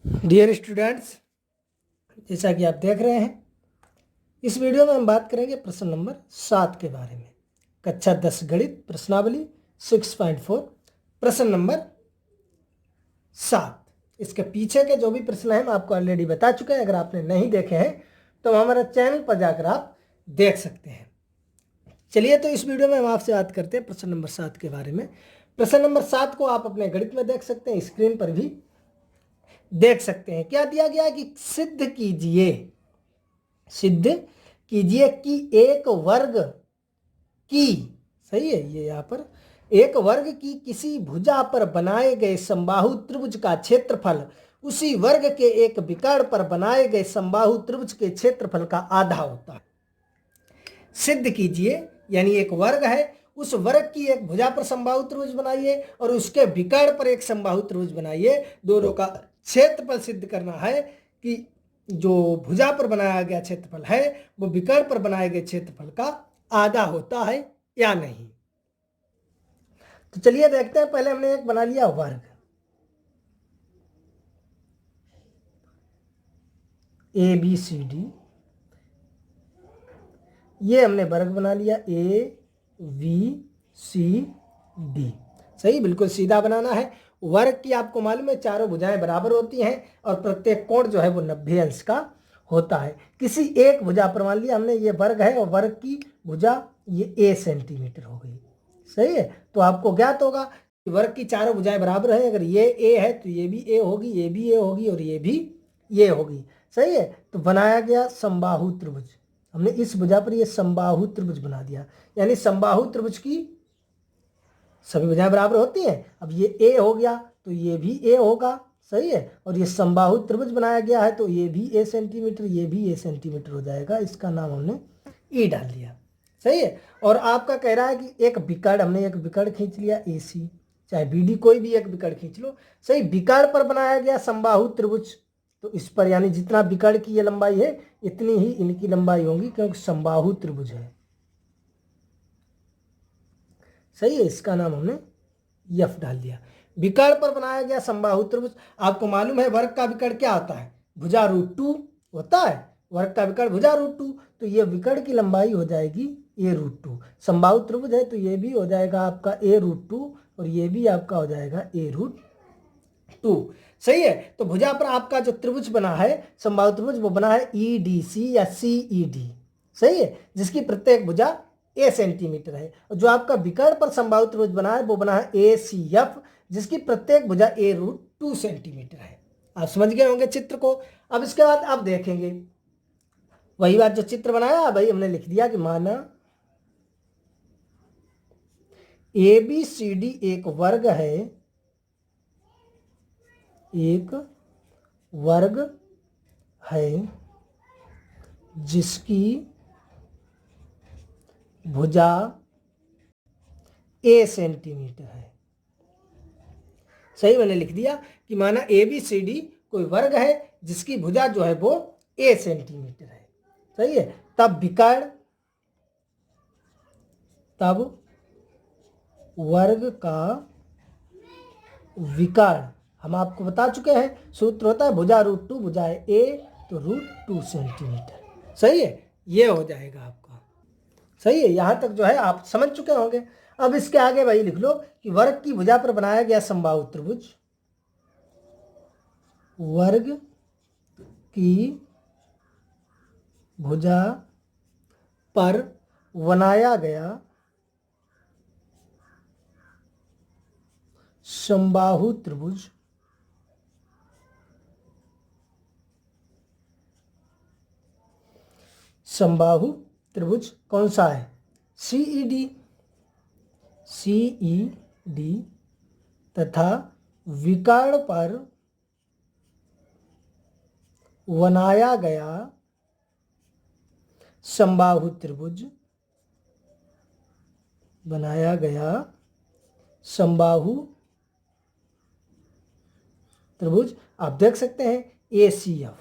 Dear students, जैसा कि आप देख रहे हैं, इस वीडियो में हम बात करेंगे प्रश्न नंबर 7 के बारे में। कक्षा 10 गणित प्रश्नावली 6.4 प्रश्न नंबर 7। इसके पीछे के जो भी प्रश्न हैं मैं आपको ऑलरेडी बता चुके हैं। अगर आपने नहीं देखे हैं तो हमारा चैनल पर जाकर आप देख सकते हैं। चलिए, तो इस वीडियो में हम आपसे बात करते हैं प्रश्न नंबर 7 के बारे में। प्रश्न नंबर 7 को आप अपने गणित में देख सकते हैं, स्क्रीन पर भी देख सकते हैं। क्या दिया गया कि सिद्ध कीजिए कि एक वर्ग की, सही है, ये यहाँ पर एक वर्ग की किसी भुजा पर बनाए गए समबाहु त्रिभुज का क्षेत्रफल उसी वर्ग के एक विकर्ण पर बनाए गए समबाहु त्रिभुज के क्षेत्रफल का आधा होता है। सिद्ध कीजिए यानी एक वर्ग है, उस वर्ग की एक भुजा पर समबाहु त्रिभुज बनाइए और उसके विकर्ण पर एक समबाहु त्रिभुज बनाइए। दोनों का क्षेत्रफल सिद्ध करना है कि जो भुजा पर बनाया गया क्षेत्रफल है वो विकर्ण पर बनाए गए क्षेत्रफल का आधा होता है या नहीं। तो चलिए देखते हैं। पहले हमने एक बना लिया वर्ग, ABCD, ये हमने वर्ग बना लिया ABCD। सही, बिल्कुल सीधा बनाना है। वर्ग की आपको मालूम है चारों भुजाएं बराबर होती हैं और प्रत्येक कोण जो है वो 90 अंश का होता है। किसी एक भुजा पर मान लिया हमने ये वर्ग है और वर्ग की भुजा ये A सेंटीमीटर हो गई। सही है, तो आपको ज्ञात होगा कि वर्ग की चारों भुजाएं बराबर हैं। अगर ये A है तो ये भी A होगी, ये भी A होगी और ये भी ये होगी। सही है, तो बनाया गया समबाहु त्रिभुज। हमने इस भुजा पर ये समबाहु त्रिभुज बना दिया, यानी समबाहु त्रिभुज की सभी भुजाएं बराबर होती हैं। अब ये A हो गया तो ये भी A होगा। सही है, और ये समबाहु त्रिभुज बनाया गया है तो ये भी A सेंटीमीटर, ये भी A सेंटीमीटर हो जाएगा। इसका नाम हमने E डाल दिया। सही है, और आपका कह रहा है कि एक विकर्ण, हमने एक विकर्ण खींच लिया AC, चाहे BD, कोई भी एक विकर्ण खींच लो। सही, विकर्ण पर बनाया गया समबाहु त्रिभुज, तो इस पर यानी जितना विकर्ण की ये लंबाई है इतनी ही इनकी लंबाई होगी क्योंकि समबाहु त्रिभुज है। सही है, इसका नाम हमने F डाल दिया। विकर्ण पर बनाया गया समबाहु त्रिभुज। आपको मालूम है वर्ग का विकर्ण क्या होता है, भुजा √2 होता है। वर्ग का विकर्ण भुजा √2, तो ये विकर्ण की लंबाई हो जाएगी A√2। समबाहु त्रिभुज है तो ये भी हो जाएगा आपका A√2 और ये भी आपका हो जाएगा A√2। सही है, तो भुजा पर आपका जो त्रिभुज बना है समबाहु त्रिभुज वो बना है EDC या CED। सही है, जिसकी प्रत्येक भुजा A सेंटीमीटर है। और जो आपका विकर्ण पर समबाहु त्रिभुज बना है वो बना है ACF, जिसकी प्रत्येक भुजा A√2 सेंटीमीटर है। आप समझ गए होंगे चित्र को। अब इसके बाद आप देखेंगे वही बात जो चित्र बनाया भाई हमने लिख दिया कि माना ABCD एक वर्ग है, एक वर्ग है जिसकी भुजा A सेंटीमीटर है। सही, मैंने लिख दिया कि माना ABCD कोई वर्ग है जिसकी भुजा जो है वो A सेंटीमीटर है। सही है, तब विकर्ण, तब वर्ग का विकर्ण हम आपको बता चुके हैं, सूत्र होता है भुजा √2, भुजा है A तो √2 सेंटीमीटर। सही है, ये हो जाएगा आपका। सही है, यहाँ तक जो है आप समझ चुके होंगे। अब इसके आगे भाई लिख लो कि वर्ग की भुजा पर बनाया गया समबाहु त्रिभुज, वर्ग की भुजा पर बनाया गया समबाहु त्रिभुज समबाहु त्रिभुज कौन सा है, CED तथा विकर्ण पर बनाया गया समबाहु त्रिभुज, बनाया गया समबाहु त्रिभुज आप देख सकते हैं ACF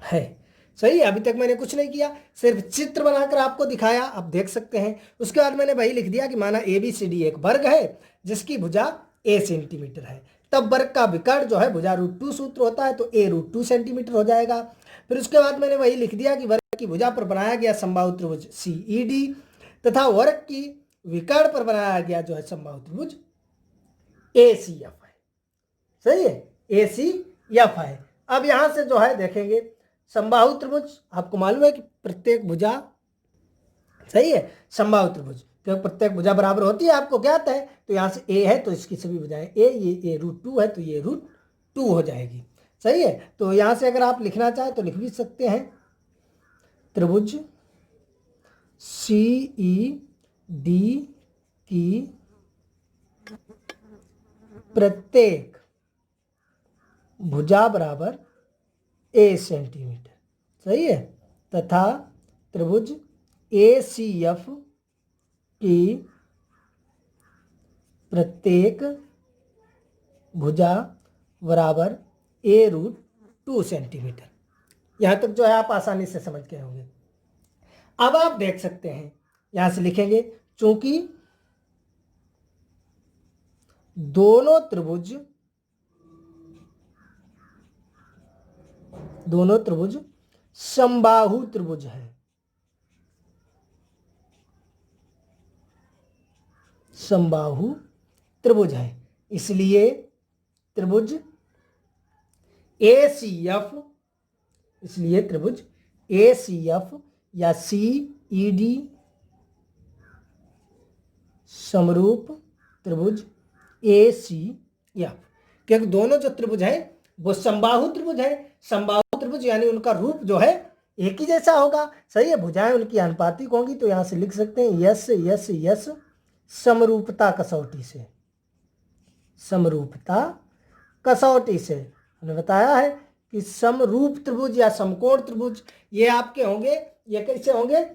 है। सही है, अभी तक मैंने कुछ नहीं किया, सिर्फ चित्र बनाकर आपको दिखाया, आप देख सकते हैं। उसके बाद मैंने वही लिख दिया कि माना ABCD एक वर्ग है जिसकी भुजा A सेंटीमीटर है, तब वर्ग का विकर्ण जो है भुजा √2 सूत्र होता है, तो a √2 सेंटीमीटर हो जाएगा। फिर उसके बाद मैंने वही लिख दिया कि वर्ग की भुजा पर बनाया गया समबाहु त्रिभुज CED तथा वर्ग की विकर्ण पर बनाया गया जो है समबाहु त्रिभुज ACF है। सही है, ACF है। अब यहां से जो है देखेंगे समबाहु त्रिभुज, आपको मालूम है कि प्रत्येक भुजा, सही है, समबाहु त्रिभुज क्योंकि प्रत्येक भुजा बराबर होती है, आपको ज्ञात है। तो यहाँ से a है तो इसकी सभी भुजाएं a, ये √2 है तो ये √2 हो जाएगी। सही है, तो यहाँ से अगर आप लिखना चाहें तो लिख भी सकते हैं त्रिभुज CED की प्रत्येक भुजा बराबर a सेंटीमीटर, सही है, तथा त्रिभुज ACF की प्रत्येक भुजा बराबर a √2 सेंटीमीटर। यहां तक जो है आप आसानी से समझ गए होंगे। अब आप देख सकते हैं यहां से लिखेंगे, चूंकि दोनों त्रिभुज समबाहु त्रिभुज है, समबाहु त्रिभुज है, इसलिए त्रिभुज ACF या CED समरूप त्रिभुज ACF, क्योंकि दोनों जो त्रिभुज हैं वो समबाहु त्रिभुज है। समबाहु त्रिभुज यानी उनका रूप जो है एक ही जैसा होगा। सही है, भुजाएं उनकी अनुपातिक होंगी। तो यहां से लिख सकते हैं यस समरूपता कसौटी से, समरूपता कसौटी से हमने बताया है कि समरूप त्रिभुज या समकोण त्रिभुज ये आपके होंगे, ये कैसे होंगे,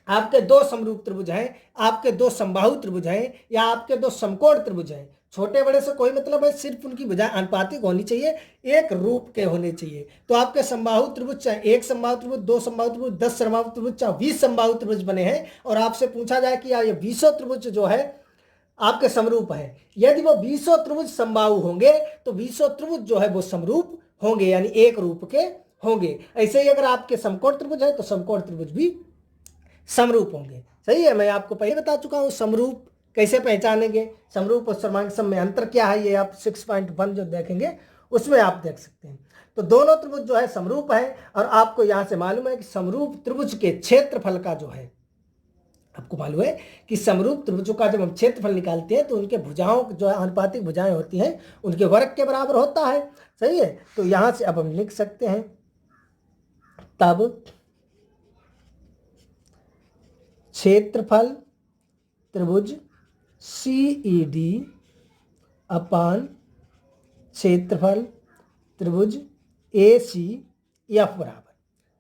आपके दो समरूप त्रिभुज हैं, आपके दो समबाहु त्रिभुज हैं, या आपके दो समकोण त्रिभुज हैं। छोटे बड़े से कोई मतलब है, सिर्फ उनकी भुजाएं अनुपातिक होनी चाहिए, एक रूप के होने चाहिए। तो आपके समबाहु त्रिभुज चाहे एक समबाहु त्रिभुज, दो समबाहु त्रिभुज, 10 समबाहु त्रिभुज, चाहे 20 समबाहु त्रिभुज बने हैं, और आपसे पूछा जाए कि यार ये 20 त्रिभुज जो है आपके समरूप है, यदि वो 20 त्रिभुज समबाहु होंगे तो 20 त्रिभुज जो है वो समरूप होंगे, यानी एक रूप के होंगे। ऐसे ही अगर आपके समकोण त्रिभुज है तो समकोण त्रिभुज भी समरूप होंगे। सही है, मैं आपको पहले बता चुका हूं समरूप कैसे पहचानेंगे, समरूप और सर्वांग सम में अंतर क्या है, ये आप 6.1 जो देखेंगे उसमें आप देख सकते हैं। तो दोनों त्रिभुज जो है समरूप है, और आपको यहां से मालूम है कि समरूप त्रिभुज के क्षेत्रफल का जो है, आपको मालूम है कि समरूप त्रिभुजों का जब हम क्षेत्रफल निकालते हैं तो उनके भुजाओं जो है अनुपातिक भुजाएं होती हैं उनके वर्ग के बराबर होता है। सही है, तो यहां से अब हम लिख सकते हैं तब क्षेत्रफल त्रिभुज CED अपान क्षेत्रफल त्रिभुज ACF बराबर,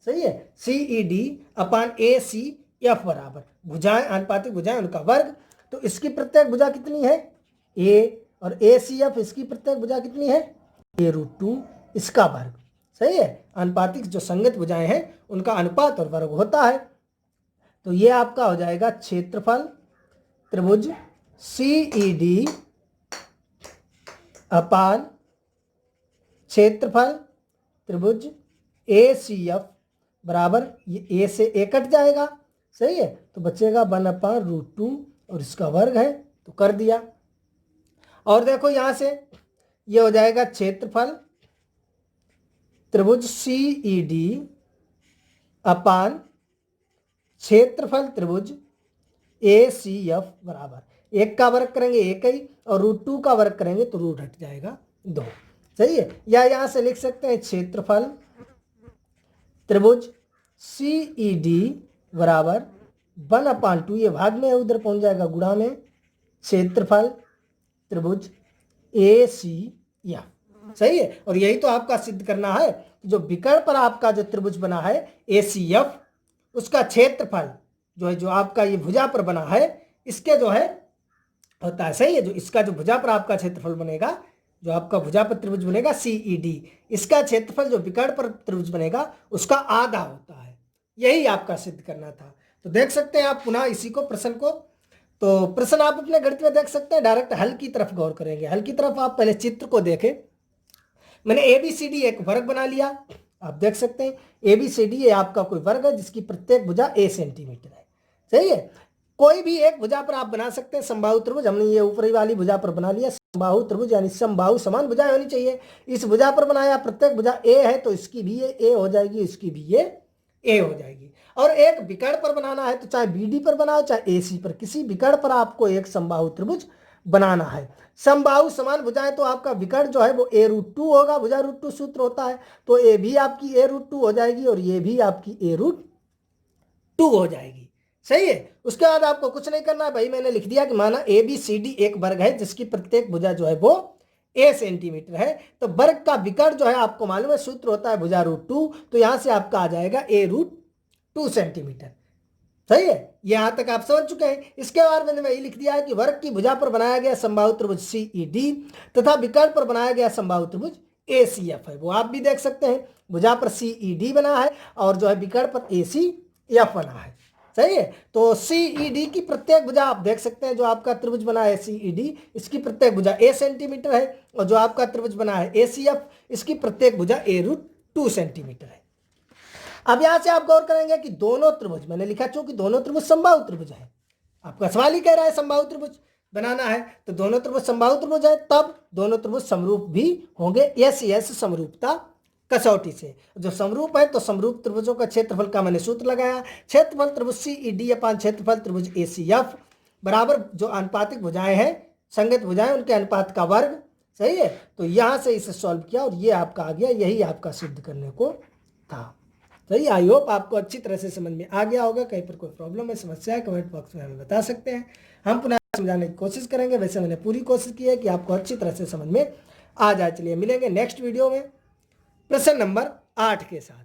सही है, CED अपान ACF बराबर भुजाएं अनुपातिक भुजाएं उनका वर्ग। तो इसकी प्रत्येक भुजा कितनी है A, और ACF इसकी प्रत्येक भुजा कितनी है a √2 इसका वर्ग। सही है, अनुपातिक जो संगत भुजाएं हैं उनका अनुपात और वर्ग होता है। तो ये आपका हो जाएगा क्षेत्रफल त्रिभुज CED अपान क्षेत्रफल त्रिभुज ACF बराबर, ये a से a कट जाएगा। सही है, तो बचेगा 1/√2 और इसका वर्ग है, तो कर दिया। और देखो यहां से ये हो जाएगा क्षेत्रफल त्रिभुज CED अपान क्षेत्रफल त्रिभुज ACF बराबर, एक का वर्ग करेंगे एक ही, और √2 का वर्ग करेंगे तो रूट हट जाएगा 2। सही है, या यहां से लिख सकते हैं क्षेत्रफल त्रिभुज CED बराबर 1/2, ये भाग में है उधर पहुंच जाएगा गुणा में क्षेत्रफल त्रिभुज ACF। सही है, और यही तो आपका सिद्ध करना है कि जो विकर्ण पर आपका जो त्रिभुज बना है ACF, उसका क्षेत्रफल जो है, जो आपका ये भुजा पर बना है, इसके जो है होता है। सही है, जो इसका जो भुजा पर आपका क्षेत्रफल बनेगा, जो आपका भुजा पर त्रिभुज बनेगा CED, इसका क्षेत्रफल जो विकर्ण पर त्रिभुज बनेगा उसका आधा होता है। यही आपका सिद्ध करना था। तो देख सकते हैं आप पुनः इसी को प्रश्न को तो प्रश्न आप अपने गणित में देख सकते हैं, डायरेक्ट हल की तरफ गौर करेंगे। हल की तरफ आप पहले चित्र को देखें। मैंने ABCD एक वर्ग बना लिया, आप देख सकते हैं ABCD ये आपका कोई वर्ग है जिसकी प्रत्येक भुजा a सेंटीमीटर है, सही है। कोई भी एक भुजा पर आप बना सकते हैं समबाहु त्रिभुज। हमने ये ऊपरी वाली भुजा पर बना लिया समबाहु त्रिभुज, यानी समबाहु समान भुजाएं होनी चाहिए। इस भुजा पर बनाया, प्रत्येक भुजा a है तो इसकी भी ये a हो जाएगी, इसकी भी ये a हो जाएगी। और एक विकर्ण पर बनाना है तो चाहे BD पर बनाओ चाहे AC पर, किसी विकर्ण पर आपको एक समबाहु त्रिभुज बनाना है। समबाहु समान भुजाएं तो आपका विकर्ण जो है वो a√2 होगा, भुजा √2 सूत्र होता है, तो ये भी आपकी a√2 हो जाएगी और ये भी आपकी a√2 हो जाएगी, सही है। उसके बाद आपको कुछ नहीं करना है भाई, मैंने लिख दिया कि माना ABCD एक वर्ग है जिसकी प्रत्येक भुजा जो है वो a सेंटीमीटर है, तो वर्ग का विकर्ण जो है आपको मालूम है सूत्र होता है भुजा √2, तो यहां से आपका आ जाएगा a√2 सेंटीमीटर, सही है। यहां तक आप समझ चुके हैं। इसके बाद मैंने वही लिख दिया है कि वर्ग की भुजा पर बनाया गया समबाहु त्रिभुज CED तथा विकर्ण पर बनाया गया समबाहु त्रिभुज ACF है, वो आप भी देख सकते हैं। भुजा पर CED बना है और जो है विकर्ण पर ACF बना है, सही है। तो CED की प्रत्येक भुजा आप देख सकते हैं, जो आपका त्रिभुज बना है CED इसकी प्रत्येक भुजा a सेंटीमीटर है, और जो आपका त्रिभुज बना है ACF इसकी प्रत्येक भुजा a√2 सेंटीमीटर है। अब यहां से आप गौर करेंगे कि दोनों त्रिभुज, मैंने लिखा चूंकि दोनों त्रिभुज समबाहु त्रिभुज है, आपका सवाल ही कह रहा है समबाहु त्रिभुज बनाना है, तो दोनों त्रिभुज समबाहु त्रिभुज है, तब दोनों त्रिभुज समरूप भी होंगे। यस समरूपता कसौटी से। जो समरूप है तो समरूप त्रिभुजों का क्षेत्रफल का मैंने सूत्र लगाया, क्षेत्रफल त्रिभुज CED अपान क्षेत्रफल त्रिभुज ACF बराबर जो अनुपातिक भुजाएं हैं, संगत भुजाएं, उनके अनुपात का वर्ग, सही है। तो यहां से इसे सॉल्व किया और ये आपका आ गया, यही आपका सिद्ध करने को था, सही। आई होप आपको अच्छी तरह से समझ में आ गया होगा। कहीं पर कोई प्रॉब्लम है, समस्या है, कमेंट बॉक्स में हमें बता सकते हैं, हम पुनः समझाने की कोशिश करेंगे। वैसे मैंने पूरी कोशिश की है कि आपको अच्छी तरह से समझ में आ जाए। चलिए मिलेंगे नेक्स्ट वीडियो में प्रश्न नंबर 8 के साथ।